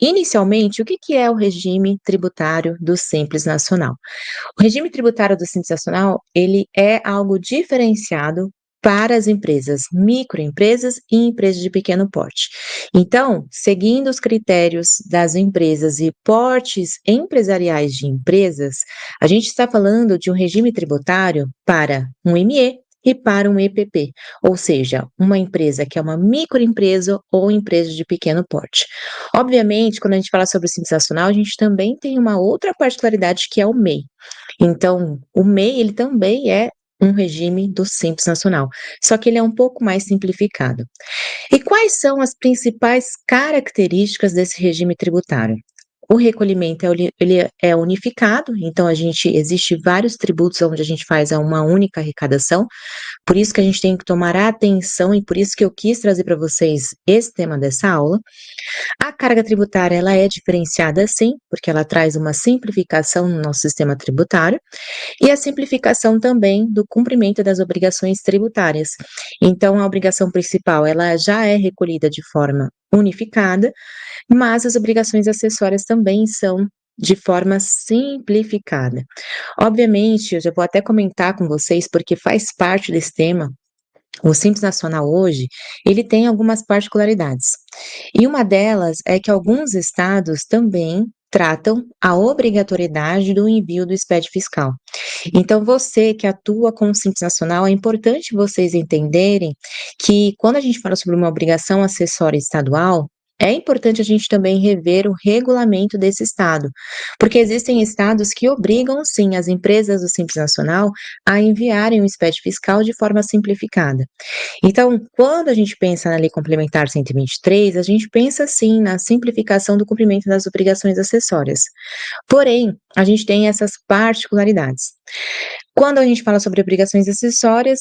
inicialmente, o que que é o regime tributário do Simples Nacional? O regime tributário do Simples Nacional, ele é algo diferenciado para as empresas, microempresas e empresas de pequeno porte. Então, seguindo os critérios das empresas e portes empresariais de empresas, a gente está falando de um regime tributário para um ME e para um EPP, ou seja, uma empresa que é uma microempresa ou empresa de pequeno porte. Obviamente, quando a gente fala sobre o Simples Nacional, a gente também tem uma outra particularidade que é o MEI. Então, o MEI, ele também é um regime do Simples Nacional, só que ele é um pouco mais simplificado. E quais são as principais características desse regime tributário? O recolhimento ele é unificado, então existe vários tributos onde a gente faz uma única arrecadação, por isso que a gente tem que tomar atenção e por isso que eu quis trazer para vocês esse tema dessa aula. A carga tributária, ela é diferenciada sim, porque ela traz uma simplificação no nosso sistema tributário, e a simplificação também do cumprimento das obrigações tributárias. Então, a obrigação principal, ela já é recolhida de forma unificada, mas as obrigações acessórias também são de forma simplificada. Obviamente, eu já vou até comentar com vocês, porque faz parte desse tema, o Simples Nacional hoje, ele tem algumas particularidades. E uma delas é que alguns estados também tratam a obrigatoriedade do envio do SPED fiscal. Então, você que atua com o Simples Nacional, é importante vocês entenderem que quando a gente fala sobre uma obrigação acessória estadual, é importante a gente também rever o regulamento desse estado, porque existem estados que obrigam, sim, as empresas do Simples Nacional a enviarem o SPED fiscal de forma simplificada. Então, quando a gente pensa na Lei Complementar 123, a gente pensa sim na simplificação do cumprimento das obrigações acessórias. Porém, a gente tem essas particularidades. Quando a gente fala sobre obrigações acessórias,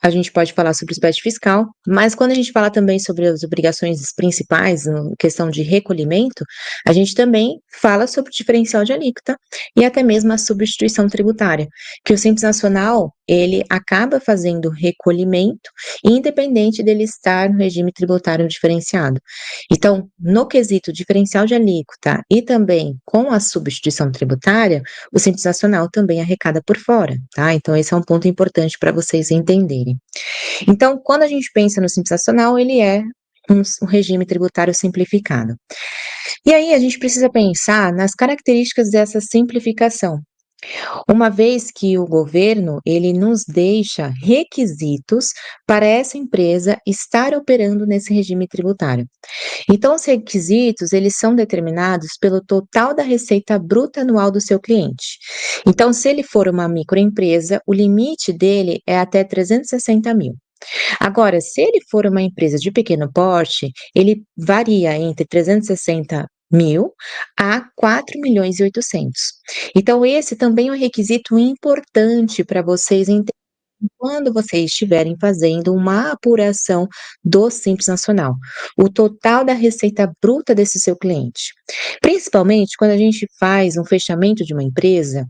a gente pode falar sobre o SPED fiscal, mas quando a gente fala também sobre as obrigações principais, questão de recolhimento, a gente também fala sobre o diferencial de alíquota e até mesmo a substituição tributária, que o Simples Nacional, ele acaba fazendo recolhimento, independente dele estar no regime tributário diferenciado. Então, no quesito diferencial de alíquota e também com a substituição tributária, o Simples Nacional também arrecada por fora, tá? Então, esse é um ponto importante para vocês entenderem. Então, quando a gente pensa no Simples Nacional, ele é um regime tributário simplificado. E aí, a gente precisa pensar nas características dessa simplificação. Uma vez que o governo, ele nos deixa requisitos para essa empresa estar operando nesse regime tributário. Então, os requisitos, eles são determinados pelo total da receita bruta anual do seu cliente. Então, se ele for uma microempresa, o limite dele é até 360 mil. Agora, se ele for uma empresa de pequeno porte, ele varia entre 360 mil a 4 milhões e 800. Então, esse também é um requisito importante para vocês entenderem quando vocês estiverem fazendo uma apuração do Simples Nacional, o total da receita bruta desse seu cliente. Principalmente quando a gente faz um fechamento de uma empresa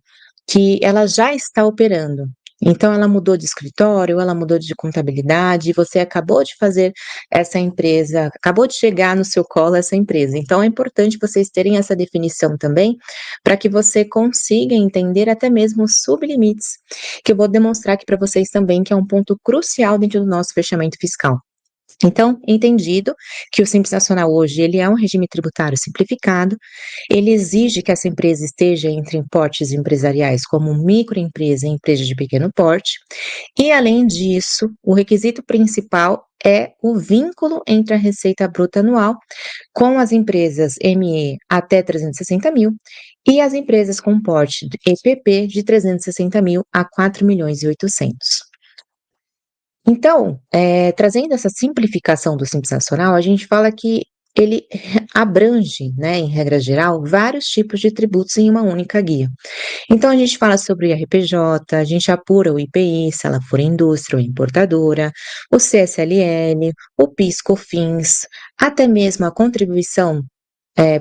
que ela já está operando. Então, ela mudou de escritório, ela mudou de contabilidade, você acabou de fazer essa empresa, acabou de chegar no seu colo essa empresa. Então, é importante vocês terem essa definição também, para que você consiga entender até mesmo os sublimites, que eu vou demonstrar aqui para vocês também, que é um ponto crucial dentro do nosso fechamento fiscal. Então, entendido que o Simples Nacional hoje, ele é um regime tributário simplificado, ele exige que essa empresa esteja entre portes empresariais como microempresa e empresa de pequeno porte, e além disso, o requisito principal é o vínculo entre a receita bruta anual com as empresas ME até 360 mil e as empresas com porte EPP de 360 mil a 4 milhões e 800. Então, trazendo essa simplificação do Simples Nacional, a gente fala que ele abrange, né, em regra geral, vários tipos de tributos em uma única guia. Então, a gente fala sobre RPJ, a gente apura o IPI, se ela for indústria ou importadora, o CSLL, o PIS/COFINS, até mesmo a contribuição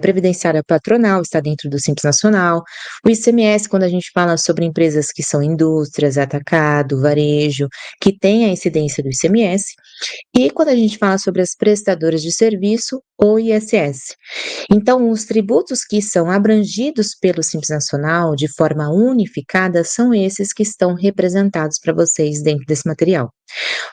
previdenciária patronal está dentro do Simples Nacional, o ICMS, quando a gente fala sobre empresas que são indústrias, atacado, varejo, que tem a incidência do ICMS, e quando a gente fala sobre as prestadoras de serviço, o ISS. Então, os tributos que são abrangidos pelo Simples Nacional de forma unificada são esses que estão representados para vocês dentro desse material.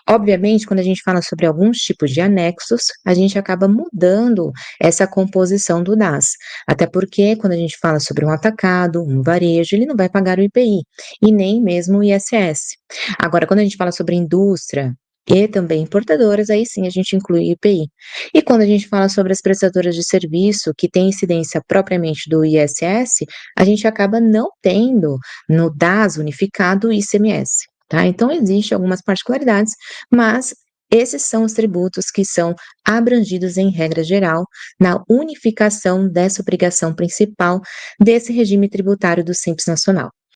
Obviamente, quando a gente fala sobre alguns tipos de anexos, a gente acaba mudando essa composição do DAS. Até porque, quando a gente fala sobre um atacado, um varejo, ele não vai pagar o IPI e nem mesmo o ISS. Agora, quando a gente fala sobre indústria, e também importadoras, aí sim a gente inclui o IPI. E quando a gente fala sobre as prestadoras de serviço, que tem incidência propriamente do ISS, a gente acaba não tendo no DAS unificado o ICMS. Tá? Então, existem algumas particularidades, mas esses são os tributos que são abrangidos, em regra geral, na unificação dessa obrigação principal desse regime tributário do Simples Nacional.